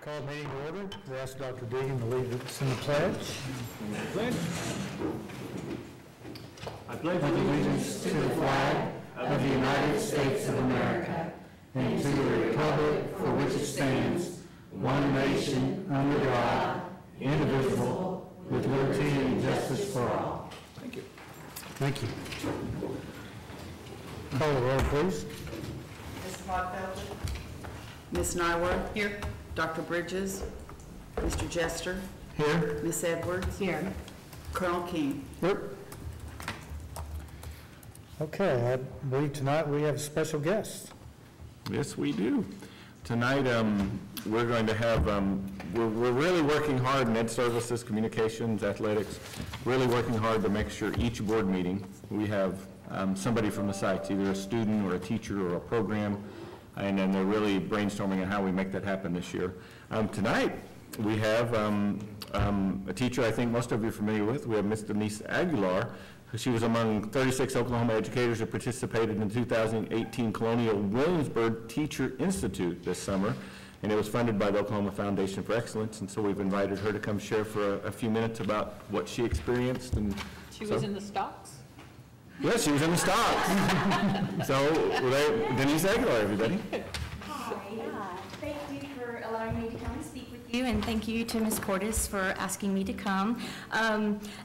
Call meeting to order. We ask Dr. Deegan to lead us in the pledge. I pledge allegiance to the flag of the United States of America and to the republic for which it stands, one nation, under God, indivisible, with liberty and justice for all. Thank you. Thank you. Call the roll, please. Ms. Clark-Felton. Ms. Nyworth. Here. Dr. Bridges. Mr. Jester. Here. Ms. Edwards. Here. Colonel King. Here. Okay, I believe tonight we have special guests. Yes, we do. Tonight, we're going to have, we're really working hard in Ed Services, Communications, Athletics, really working hard to make sure each board meeting, we have somebody from the sites, either a student or a teacher or a program, and then they're really brainstorming on how we make that happen this year. Tonight, we have a teacher I think most of you are familiar with. We have Ms. Denise Aguilar. She was among 36 Oklahoma educators who participated in the 2018 Colonial Williamsburg Teacher Institute this summer, and it was funded by the Oklahoma Foundation for Excellence, and so we've invited her to come share for a few minutes about what she experienced. And she was in the stocks? Yes, she was in the stocks. So, Denise Aguilar, everybody. Hi, thank you for allowing me to come and speak with you, and thank you to Ms. Cordes for asking me to come.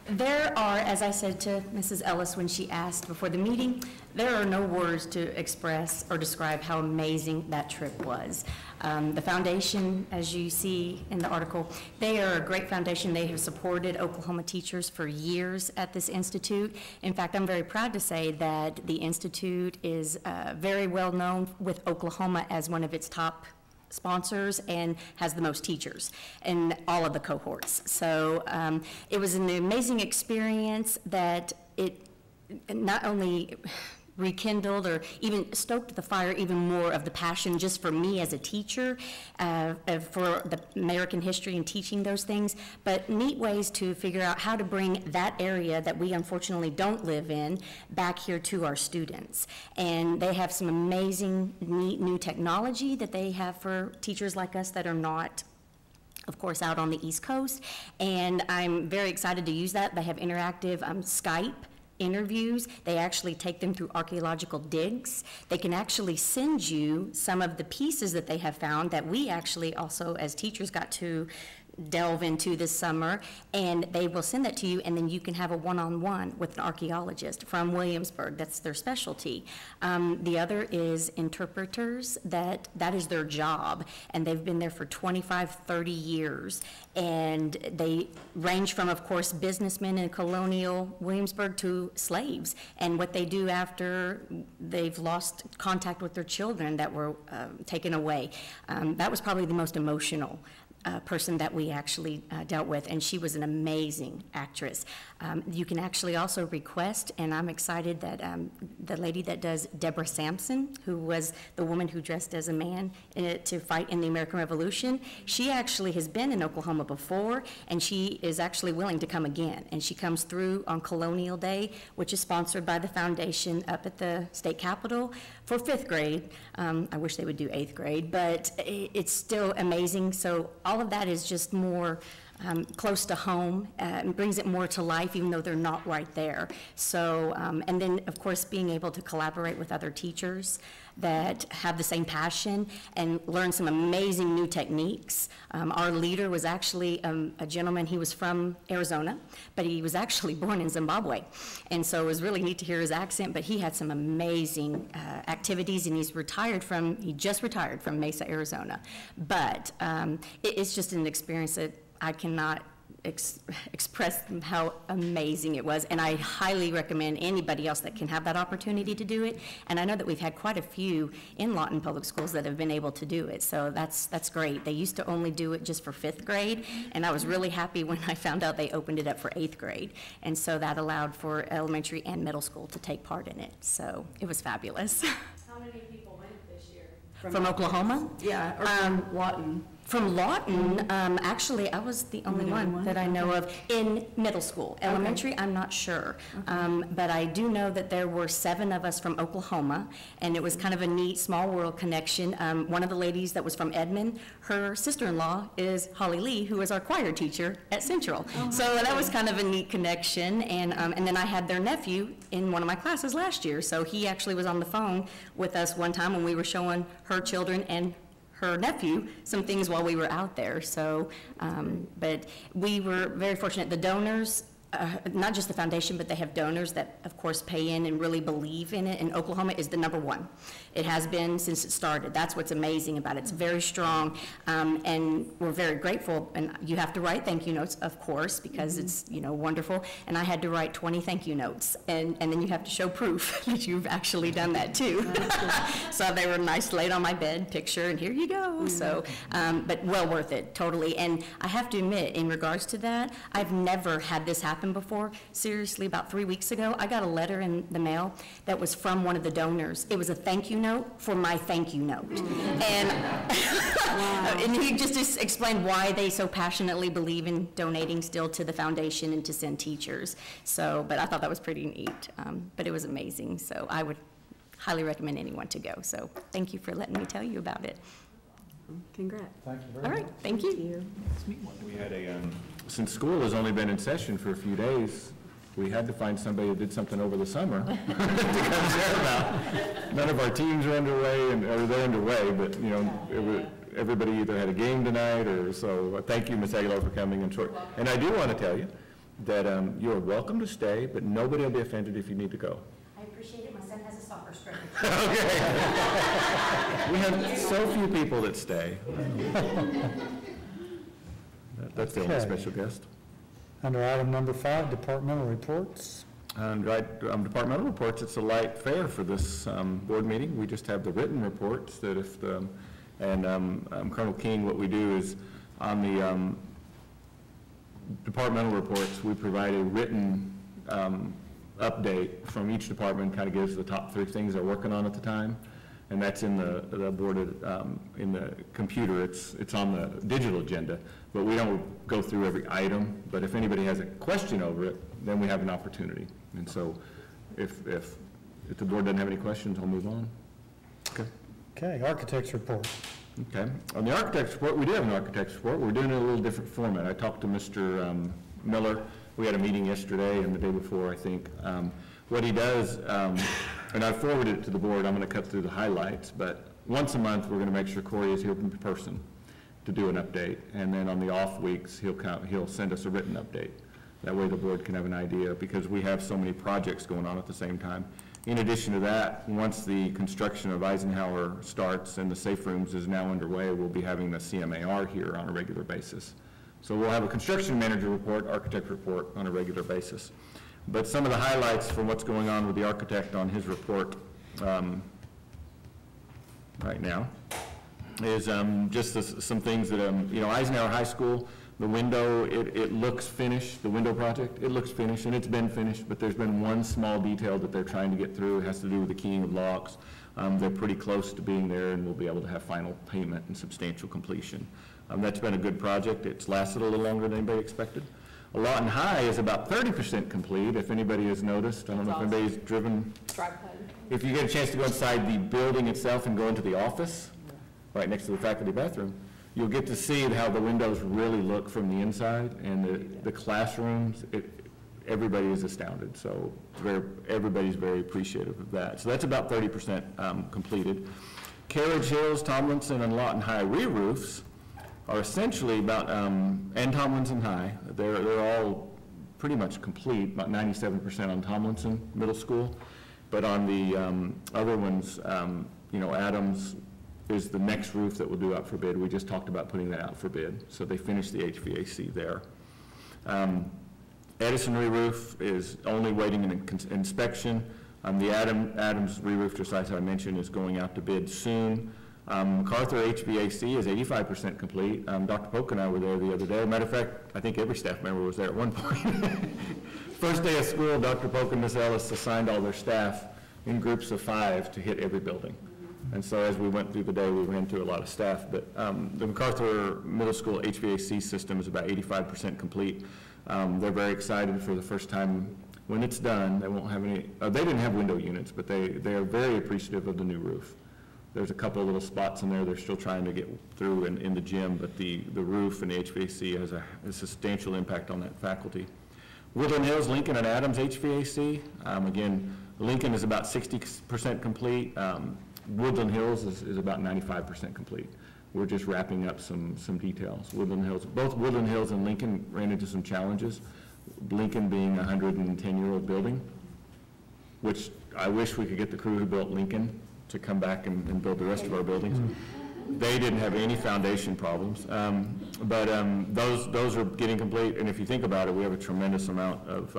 There are, as I said to Mrs. Ellis when she asked before the meeting, there are no words to express or describe how amazing that trip was. The foundation, as you see in the article, they are a great foundation. They have supported Oklahoma teachers for years at this institute. In fact, I'm very proud to say that the institute is very well known with Oklahoma as one of its top sponsors and has the most teachers in all of the cohorts. So it was an amazing experience that it not only rekindled or even stoked the fire even more of the passion just for me as a teacher for the American history and teaching those things, but neat ways to figure out how to bring that area that we unfortunately don't live in back here to our students. And they have some amazing neat new technology that they have for teachers like us that are not, of course, out on the East Coast, and I'm very excited to use that. They have interactive Skype interviews. They actually take them through archaeological digs. They can actually send you some of the pieces that they have found that we actually also as teachers got to delve into this summer, and they will send that to you, and then you can have a one-on-one with an archaeologist from Williamsburg. That's their specialty. The other is interpreters. That is their job, and they've been there for 25, 30 years, and they range from, of course, businessmen in colonial Williamsburg to slaves, and what they do after they've lost contact with their children that were taken away. That was probably the most emotional person that we actually dealt with, and she was an amazing actress. You can actually also request, and I'm excited that the lady that does Deborah Sampson, who was the woman who dressed as a man to fight in the American Revolution, she actually has been in Oklahoma before, and she is actually willing to come again, and she comes through on Colonial Day, which is sponsored by the foundation up at the state capitol for 5th grade. I wish they would do 8th grade, but it's still amazing. So all of that is just more close to home and brings it more to life, even though they're not right there. So, and then of course being able to collaborate with other teachers that have the same passion and learn some amazing new techniques. Our leader was actually a gentleman. He was from Arizona, but he was actually born in Zimbabwe, and so it was really neat to hear his accent. But he had some amazing activities, and he just retired from Mesa, Arizona. But it's just an experience that I cannot express how amazing it was, and I highly recommend anybody else that can have that opportunity to do it. And I know that we've had quite a few in Lawton Public Schools that have been able to do it, so that's great. They used to only do it just for 5th grade, and I was really happy when I found out they opened it up for 8th grade, and so that allowed for elementary and middle school to take part in it, so it was fabulous. How many people went this year? From Oklahoma? Yeah, or from Lawton. From Lawton, actually, I was the only one that I know of in middle school. Elementary, I'm not sure. But I do know that there were 7 of us from Oklahoma, and it was kind of a neat small world connection. One of the ladies that was from Edmond, her sister-in-law is Holly Lee, who is our choir teacher at Central. So that was kind of a neat connection. And then I had their nephew in one of my classes last year. So he actually was on the phone with us one time when we were showing her children and her nephew some things while we were out there. So, but we were very fortunate. The donors, not just the foundation, but they have donors that, of course, pay in and really believe in it. And Oklahoma is the #1. It has been since it started. That's what's amazing about it. It's very strong, and we're very grateful. And you have to write thank you notes, of course, because it's, you know, wonderful. And I had to write 20 thank you notes, and then you have to show proof that you've actually done that too. So they were nice, laid on my bed, picture, and here you go. So, but well worth it, totally. And I have to admit, in regards to that, I've never had this happen before. Seriously, about 3 weeks ago, I got a letter in the mail that was from one of the donors. It was a thank you note for my thank you note. And, and he just explained why they so passionately believe in donating still to the foundation and to send teachers. So, but I thought that was pretty neat. But it was amazing. So I would highly recommend anyone to go. So thank you for letting me tell you about it. Congrats. Thank you very All much. right, thank you. We had since school has only been in session for a few days, we had to find somebody who did something over the summer to come share about. None of our teams are underway, or they're underway, but, you know, everybody either had a game tonight, or so. Thank you, Ms. Aguilar, for coming in short. And I do want to tell you that you are welcome to stay, but nobody will be offended if you need to go. I appreciate it. My son has a soccer scrimmage. Okay. We have so few people that stay. That's the only Okay. special guest. Under item number 5, departmental reports. And departmental reports, it's a light fare for this board meeting. We just have the written reports that if the, and Colonel King, what we do is on the departmental reports, we provide a written update from each department, kind of gives the top 3 things they're working on at the time. And that's in the board, in the computer. It's on the digital agenda, but we don't go through every item. But if anybody has a question over it, then we have an opportunity. And so if the board doesn't have any questions, I'll move on. Okay. Okay, architect's report. Okay. On the architect's report, we do have an architect's report. We're doing it in a little different format. I talked to Mr. Miller. We had a meeting yesterday and the day before, I think. What he does, and I forwarded it to the board, I'm going to cut through the highlights, but once a month, we're going to make sure Corey is here in person to do an update, and then on the off weeks, he'll send us a written update. That way the board can have an idea, because we have so many projects going on at the same time. In addition to that, once the construction of Eisenhower starts and the safe rooms is now underway, we'll be having the CMAR here on a regular basis. So we'll have a construction manager report, architect report on a regular basis. But some of the highlights from what's going on with the architect on his report right now is just some things that, you know, Eisenhower High School, the window, it looks finished, the window project, it looks finished, and it's been finished, but there's been one small detail that they're trying to get through. It has to do with the keying of locks. They're pretty close to being there, and we'll be able to have final payment and substantial completion. That's been a good project. It's lasted a little longer than anybody expected. Lawton High is about 30% complete, if anybody has noticed. I don't know if anybody's driven. If you get a chance to go inside the building itself and go into the office, right next to the faculty bathroom, you'll get to see how the windows really look from the inside, and the classrooms, everybody is astounded. So everybody's very appreciative of that. So that's about 30% completed. Carriage Hills, Tomlinson, and Lawton High re-roofs are essentially about, and Tomlinson High, they're all pretty much complete, about 97% on Tomlinson Middle School. But on the other ones, you know, Adams is the next roof that we'll do out for bid. We just talked about putting that out for bid. So they finished the HVAC there. Edison re-roof is only waiting an inspection. The Adams re-roof, just as I mentioned, is going out to bid soon. MacArthur HVAC is 85% complete. Dr. Polk and I were there the other day. Matter of fact, I think every staff member was there at one point. First day of school, Dr. Polk and Ms. Ellis assigned all their staff in groups of 5 to hit every building. And so as we went through the day, we ran through a lot of staff. But the MacArthur Middle School HVAC system is about 85% complete. They're very excited for the first time. When it's done, they won't have any, they didn't have window units, but they are very appreciative of the new roof. There's a couple of little spots in there they're still trying to get through in the gym, but the roof and the HVAC has a substantial impact on that faculty. Woodland Hills, Lincoln, and Adams HVAC. Again, Lincoln is about 60% complete. Woodland Hills is about 95% complete. We're just wrapping up some details. Woodland Hills, both Woodland Hills and Lincoln ran into some challenges. Lincoln being a 110-year-old building, which I wish we could get the crew who built Lincoln to come back and build the rest of our buildings. They didn't have any foundation problems, but those are getting complete. And if you think about it, we have a tremendous amount of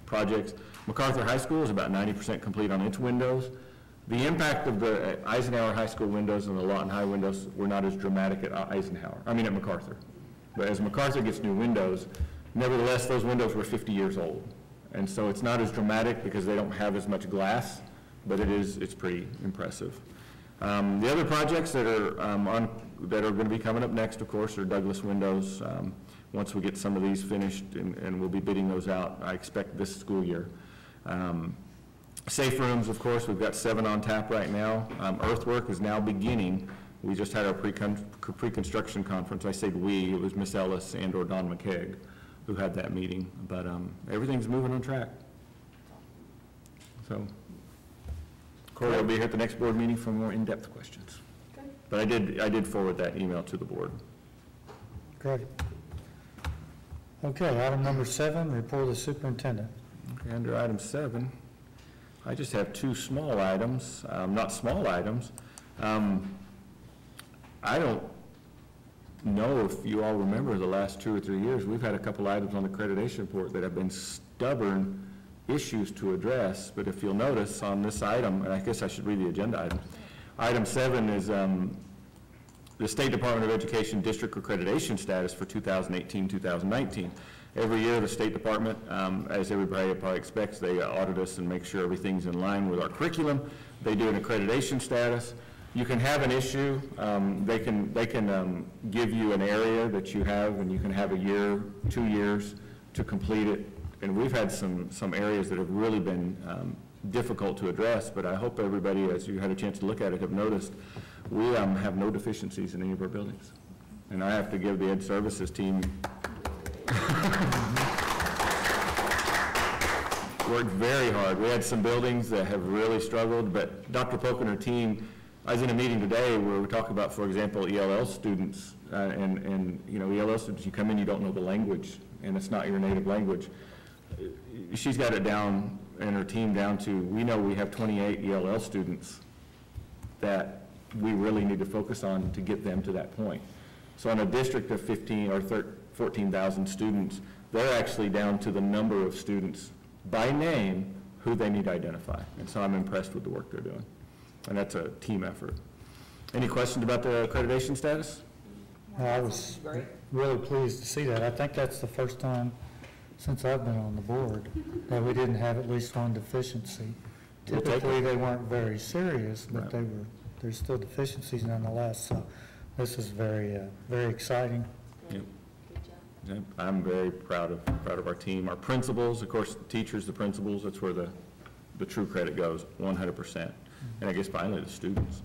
projects. MacArthur High School is about 90% complete on its windows. The impact of the Eisenhower High School windows and the Lawton High windows were not as dramatic at at MacArthur. But as MacArthur gets new windows, nevertheless, those windows were 50 years old. And so it's not as dramatic because they don't have as much glass, but it's pretty impressive. The other projects that are going to be coming up next, of course, are Douglas windows. Once we get some of these finished, and we'll be bidding those out, I expect this school year. Safe rooms, of course, we've got 7 on tap right now. Earthwork is now beginning. We just had our pre-construction conference. I say we, it was Miss Ellis and or Don McKeag who had that meeting, but everything's moving on track. So Corey will be here at the next board meeting for more in-depth questions. Okay. But I did forward that email to the board. Great. Okay, item number 7, report of the superintendent. Okay, under item 7, I just have 2 small items, not small items. I don't know if you all remember the last 2 or 3 years, we've had a couple items on the accreditation report that have been stubborn issues to address, but if you'll notice on this item, and I guess I should read the agenda item. Item 7 is the State Department of Education district accreditation status for 2018-2019. Every year, the State Department, as everybody probably expects, they audit us and make sure everything's in line with our curriculum. They do an accreditation status. You can have an issue. They can give you an area that you have, and you can have a year, 2 years to complete it. And we've had some areas that have really been difficult to address, but I hope everybody, as you had a chance to look at it, have noticed we have no deficiencies in any of our buildings. And I have to give the Ed Services team worked very hard. We had some buildings that have really struggled, but Dr. Polk and her team, I was in a meeting today where we talk about, for example, ELL students, and you know, ELL students, you come in, you don't know the language, and it's not your native language. She's got it down, and her team down to, we know we have 28 ELL students that we really need to focus on to get them to that point. So on a district of 15 or 14,000 students, they're actually down to the number of students by name who they need to identify. And so I'm impressed with the work they're doing. And that's a team effort. Any questions about the accreditation status? I was really pleased to see that. I think that's the first time since I've been on the board that we didn't have at least one deficiency. Typically, they weren't very serious, but right. There's still deficiencies nonetheless. So this is very exciting. Yep. Yep. I'm very proud of our team. Our principals, of course, the teachers, the principals, that's where the true credit goes, 100%. And I guess finally the students.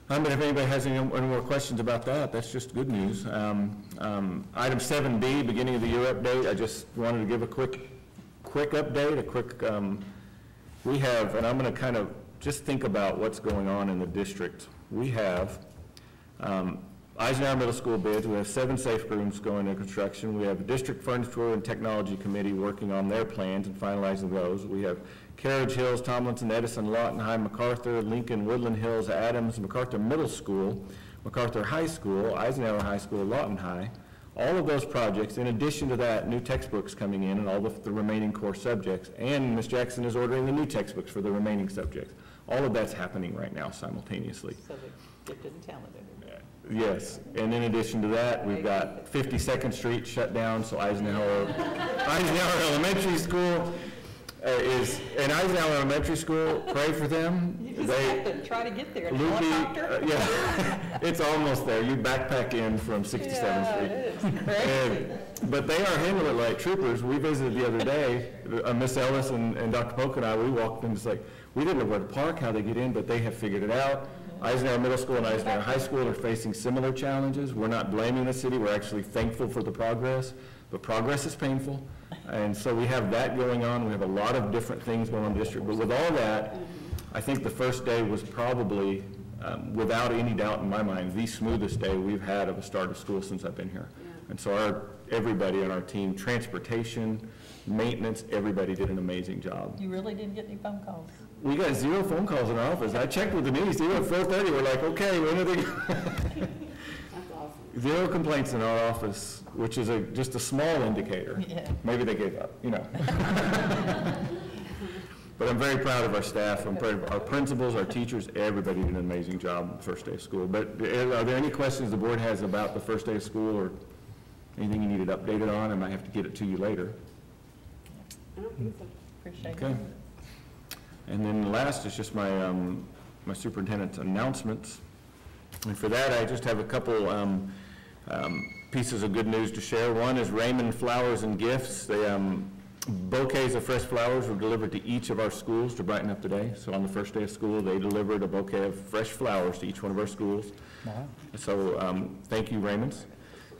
But if anybody has any more questions about that, that's just good news. Item 7B, beginning of the year update. I just wanted to give a quick update, we have, and I'm going to kind of just think about what's going on in the district. We have Eisenhower Middle School bids. We have 7 safe rooms going into construction. We have the District Furniture and Technology Committee working on their plans and finalizing those. We have Carriage Hills, Tomlinson, Edison, Lawton High, MacArthur, Lincoln, Woodland Hills, Adams, MacArthur Middle School, MacArthur High School, Eisenhower High School, Lawton High. All of those projects, in addition to that, new textbooks coming in and all the remaining core subjects, and Ms. Jackson is ordering the new textbooks for the remaining subjects. All of that's happening right now simultaneously. So the gifted and talented. Yes, and in addition to that, we've got 52nd Street shut down, so Eisenhower Elementary School. is in Eisenhower Elementary School. Pray for them. You just have to try to get there in a Luby, helicopter. yeah, it's almost there. You backpack in from 67th Yeah, Street. it is crazy. But they are handling it like troopers. We visited the other day, Miss Ellis and Dr. Polk and I, we walked in, it's like, we didn't know where to park, how they get in, but they have figured it out. Eisenhower Middle School and Eisenhower High School are facing similar challenges. We're not blaming the city, we're actually thankful for the progress, but progress is painful. And so we have that going on. We have a lot of different things going on in the district. But with all that, I think the first day was probably, without any doubt in my mind, the smoothest day we've had of a start of school since I've been here. And so everybody on our team, transportation, maintenance, everybody did an amazing job. You really didn't get any phone calls? We got 0 phone calls in our office. I checked with Denise, even at 4:30, we're like, okay, when are they? That's awesome. 0 complaints in our office, which is just a small indicator. Yeah. Maybe they gave up, you know. But I'm very proud of our staff, I'm proud of our principals, our teachers, everybody did an amazing job the first day of school. But are there any questions the board has about the first day of school or anything you needed updated on? I might have to get it to you later. Appreciate it. Okay. And then last is just my, my superintendent's announcements. And for that, I just have a couple pieces of good news to share. One is Raymond Flowers and Gifts. They, bouquets of fresh flowers were delivered to each of our schools to brighten up the day. So on the first day of school, they delivered a bouquet of fresh flowers to each one of our schools. Wow. So thank you, Raymond's.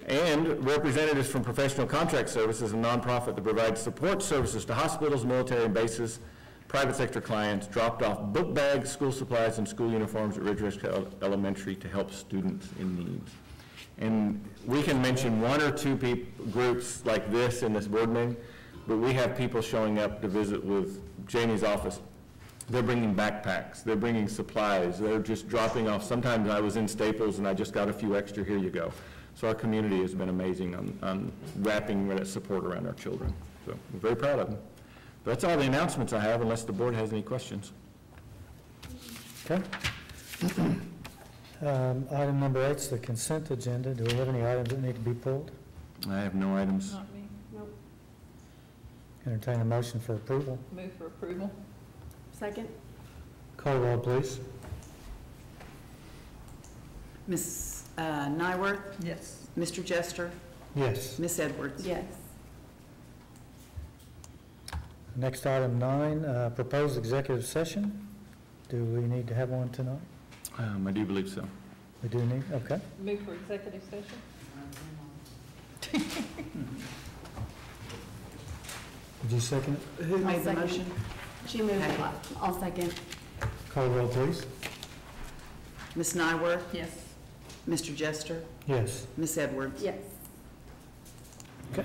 And representatives from Professional Contract Services, a nonprofit that provides support services to hospitals, military bases, private sector clients, dropped off book bags, school supplies, and school uniforms at Ridgeway Elementary to help students in need. And we can mention 1 or 2 groups like this in this board meeting, but we have people showing up to visit with Janie's office. They're bringing backpacks, they're bringing supplies, they're just dropping off. Sometimes I was in Staples and I just got a few extra, here you go. So our community has been amazing on wrapping that support around our children. So we're very proud of them. But that's all the announcements I have, unless the board has any questions. Okay. Item number 8 is the consent agenda. Do we have any items that need to be pulled? I have no items. Not me. Nope. Entertain a motion for approval. Move for approval. Second? Call roll, please. Ms. Nyworth? Yes. Mr. Jester? Yes. Ms. Edwards? Yes. Next, item 9, proposed executive session. Do we need to have one tonight? I do believe so. We do need, okay. Move for executive session. Did you second it? Who made the second. motion? She moved Okay. it. I'll second. Call roll, please. Ms. Nyworth? Yes. Mr. Jester? Yes. Ms. Edwards? Yes. Okay.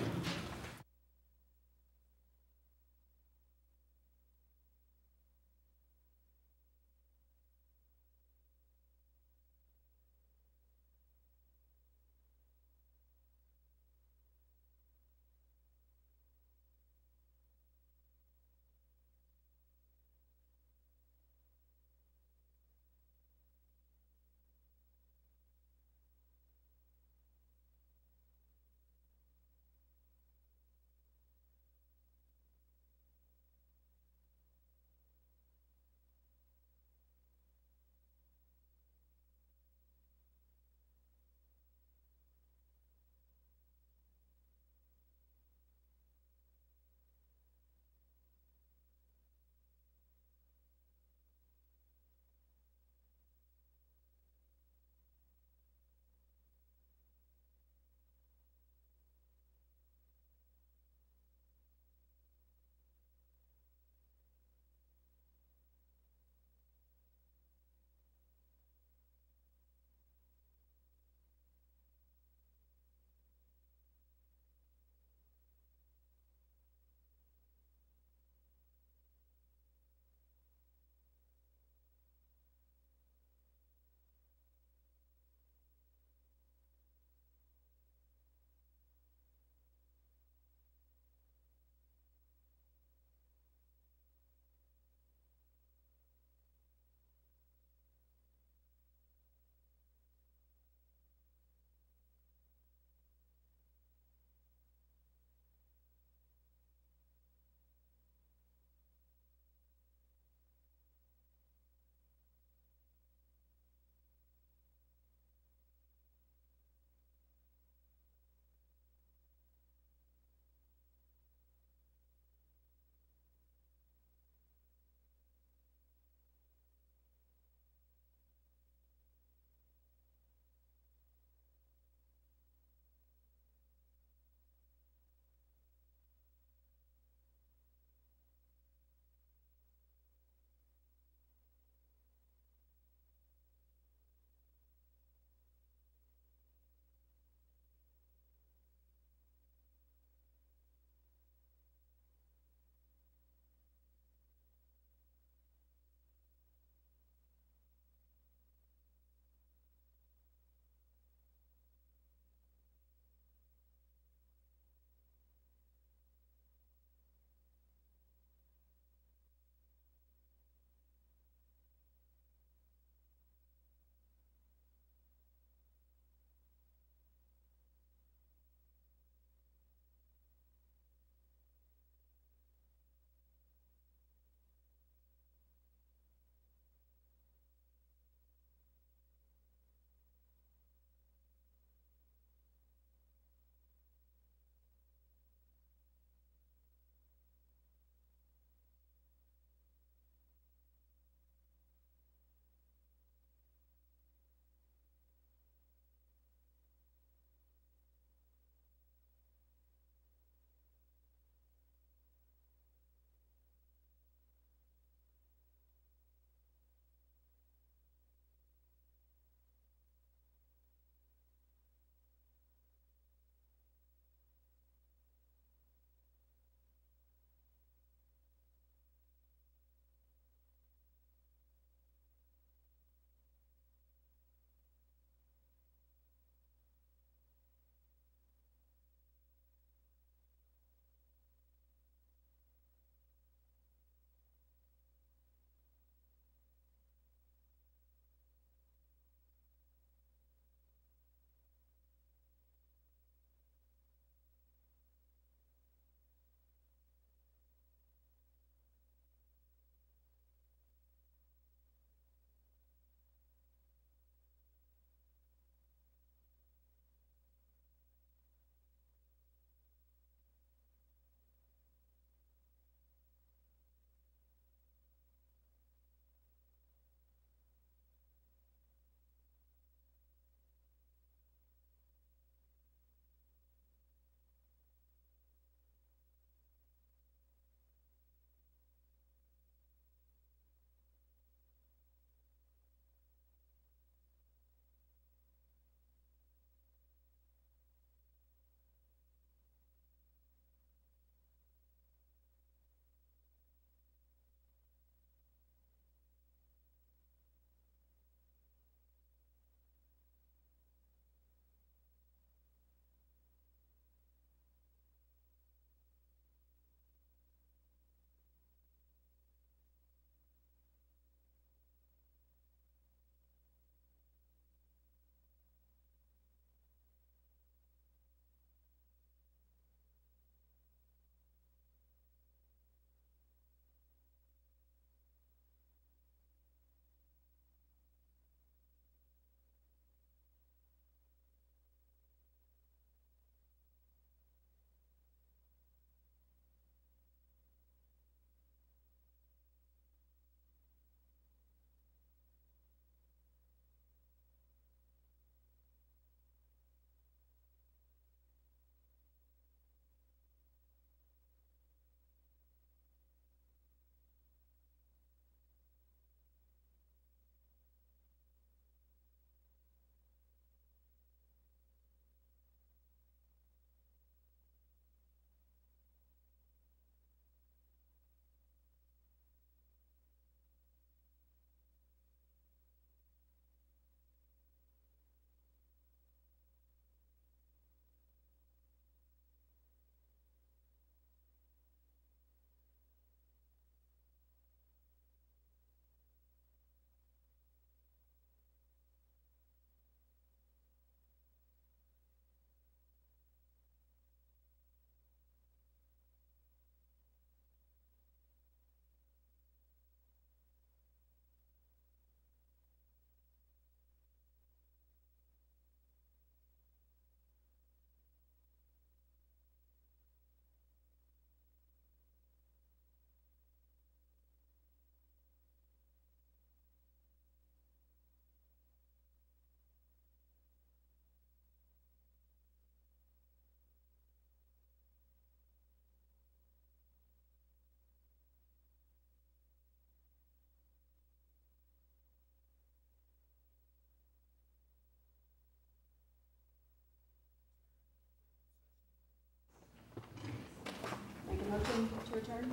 turn?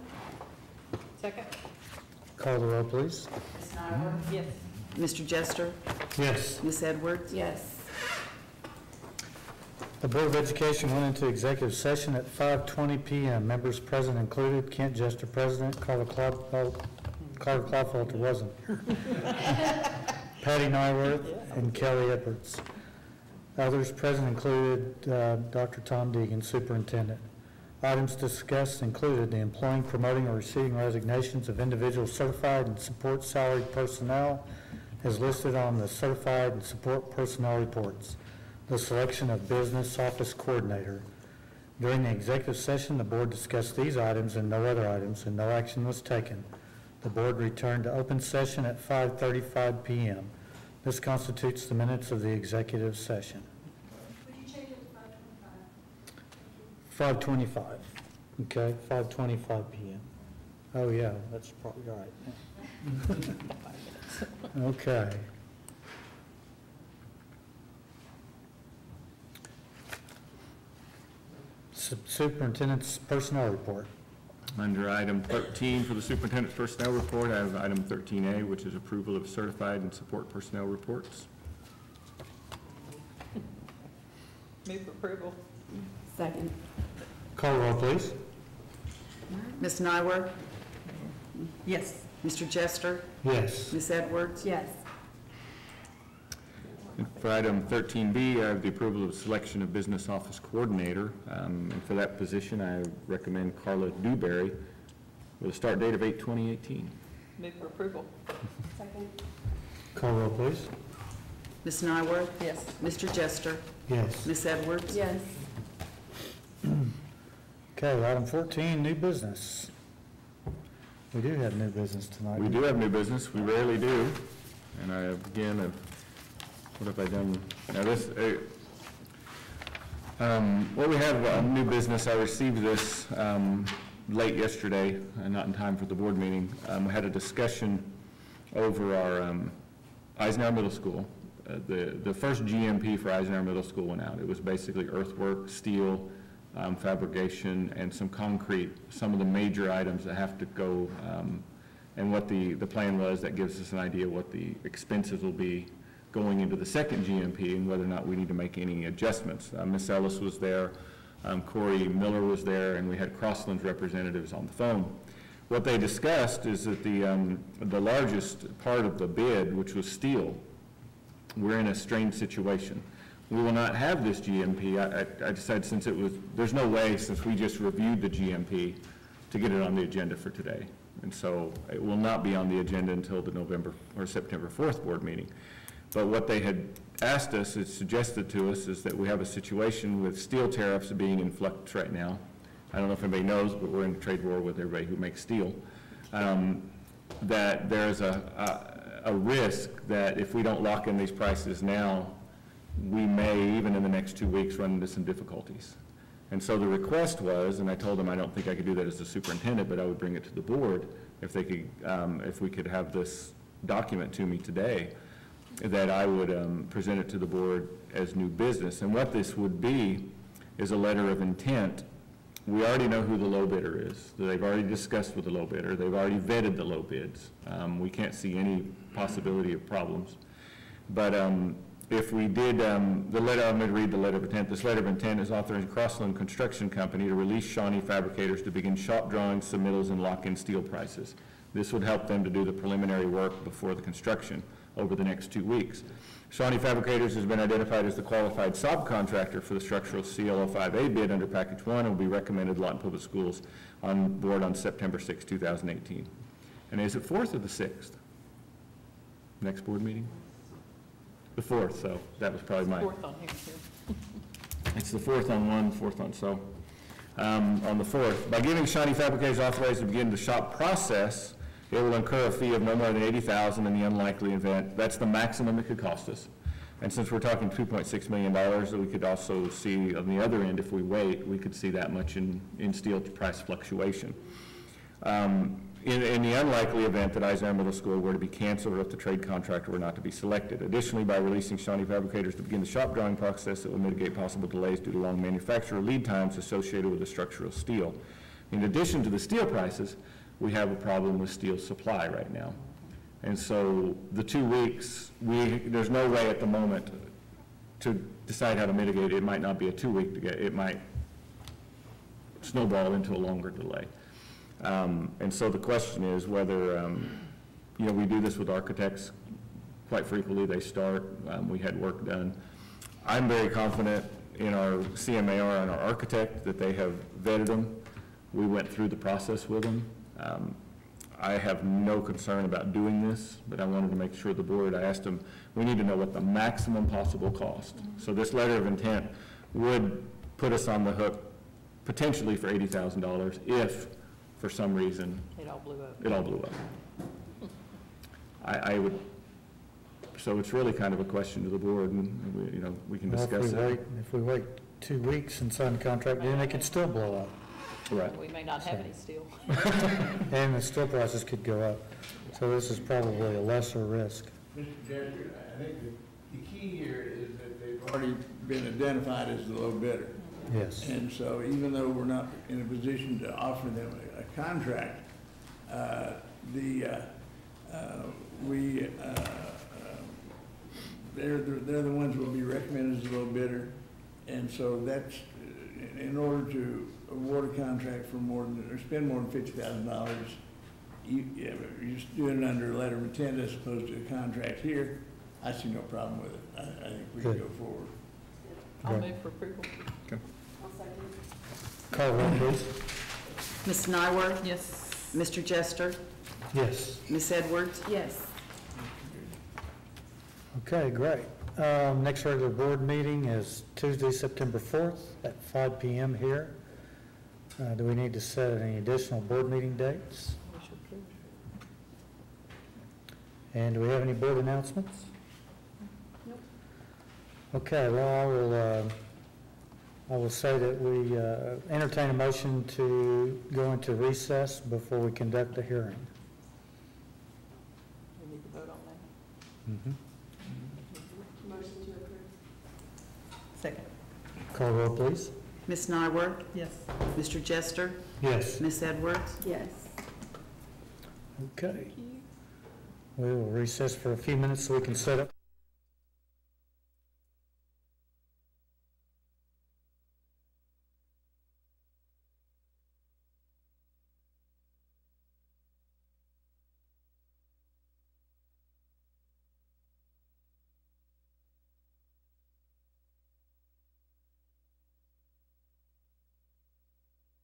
Second? Call the roll, please. Ms. Nyworth? Yes. Mr. Jester? Yes. Ms. Edwards? Yes. The Board of Education went into executive session at 5:20 PM. Members present included Kent Jester, President, Carla Klopfelter wasn't here. Patty Nyworth and Kelly Edwards. Others present included Dr. Tom Deegan, Superintendent. Items discussed included the employing, promoting, or receiving resignations of individual certified and support salaried personnel as listed on the certified and support personnel reports, the selection of business office coordinator. During the executive session, the board discussed these items and no other items, and no action was taken. The board returned to open session at 5:35 PM. This constitutes the minutes of the executive session. Would you change it to 5:25. Okay, 5:25 PM. Oh, yeah, that's probably right. Okay. Superintendent's personnel report. Under item 13 for the superintendent's personnel report, I have item 13A, which is approval of certified and support personnel reports. Move for approval. Second. Call roll, please. Ms. Nyworth? Yes. Mr. Jester? Yes. Ms. Edwards? Yes. And for item 13B, I have the approval of selection of business office coordinator. And for that position, I recommend Carla Dewberry with a start date of 8/20/18. Move for approval. Second. Call roll, please. Ms. Nyworth? Yes. Mr. Jester? Yes. Ms. Edwards? Yes. Okay, item 14, new business. We do have new business tonight. We do have new business, we rarely do. And I, again, what have I done? Now this, what we have, new business, I received this late yesterday, not in time for the board meeting. We had a discussion over our Eisenhower Middle School. The first GMP for Eisenhower Middle School went out. It was basically earthwork, steel, fabrication, and some concrete, some of the major items that have to go, and what the plan was. That gives us an idea what the expenses will be going into the second GMP and whether or not we need to make any adjustments. Ms. Ellis was there, Corey Miller was there, and we had Crossland's representatives on the phone. What they discussed is that the largest part of the bid, which was steel, we're in a strange situation. We will not have this GMP. I decided since there's no way, since we just reviewed the GMP, to get it on the agenda for today. And so it will not be on the agenda until the November or September 4th board meeting. But what they had asked us, suggested to us, is that we have a situation with steel tariffs being in flux right now. I don't know if anybody knows, but we're in a trade war with everybody who makes steel. That there's a risk that if we don't lock in these prices now, we may, even in the next 2 weeks, run into some difficulties. And so the request was, and I told them I don't think I could do that as the superintendent, but I would bring it to the board if they could, if we could have this document to me today, that I would present it to the board as new business. And what this would be is a letter of intent. We already know who the low bidder is. They've already discussed with the low bidder. They've already vetted the low bids. We can't see any possibility of problems. But if we did, the letter, I'm going to read the letter of intent. This letter of intent is authorizing Crossland Construction Company to release Shawnee Fabricators to begin shop drawings, submittals, and lock in steel prices. This would help them to do the preliminary work before the construction over the next 2 weeks. Shawnee Fabricators has been identified as the qualified subcontractor for the structural CLO5A bid under Package 1 and will be recommended Lawton Public Schools on board on September 6, 2018. And is it 4th or the 6th? Next board meeting? The 4th, so that was probably my... Fourth on here, too. It's the 4th on one, 4th on so. On the 4th, by giving Shawnee Fabricators authorized to begin the shop process, it will incur a fee of no more than $80,000 in the unlikely event. That's the maximum it could cost us. And since we're talking $2.6 million, we could also see on the other end, if we wait, we could see that much in steel price fluctuation. In the unlikely event that Eisenhower Middle School were to be canceled or if the trade contractor were not to be selected. Additionally, by releasing Shawnee Fabricators to begin the shop drawing process, it will mitigate possible delays due to long manufacturer lead times associated with the structural steel. In addition to the steel prices, we have a problem with steel supply right now. And so the 2 weeks, there's no way at the moment to decide how to mitigate it. It might not be a 2-week to get, it might snowball into a longer delay. And so the question is whether, we do this with architects quite frequently. They start, we had work done. I'm very confident in our CMAR and our architect that they have vetted them. We went through the process with them. I have no concern about doing this, but I wanted to make sure the board, I asked them, we need to know what the maximum possible cost. So this letter of intent would put us on the hook potentially for $80,000 if, for some reason, It all blew up. it all blew up. I would, so it's really kind of a question to the board, and we can Well, discuss it. if we wait 2 weeks and sign the contract, then it could still blow up. Right. We may not have any steel. And the steel prices could go up. So this is probably a lesser risk. Mr. Jester, I think the key here is that they've already been identified as the low bidder. Yes. And so even though we're not in a position to offer them a contract, they're the ones who will be recommended as the low bidder. And so that's, in order to award a contract for more than, or spend more than $50,000, you're just doing it under a letter of intent as opposed to a contract here. I see no problem with it. I think we can Good. go forward. I'll Right. move for approval. I'll second. Call roll, please. Ms. Nyworth? Yes. Mr. Jester? Yes. Ms. Edwards? Yes. Okay, great. Next regular board meeting is Tuesday, September 4th at 5 p.m. here. Do we need to set any additional board meeting dates? We should approve. And do we have any board announcements? Nope. Okay, well, I will say that we entertain a motion to go into recess before we conduct the hearing. We need to vote on that. Mhm. Motion to approve. Second. Call roll, please. Ms. Nyworth? Yes. Mr. Jester? Yes. Ms. Edwards? Yes. Okay. We will recess for a few minutes so we can set up.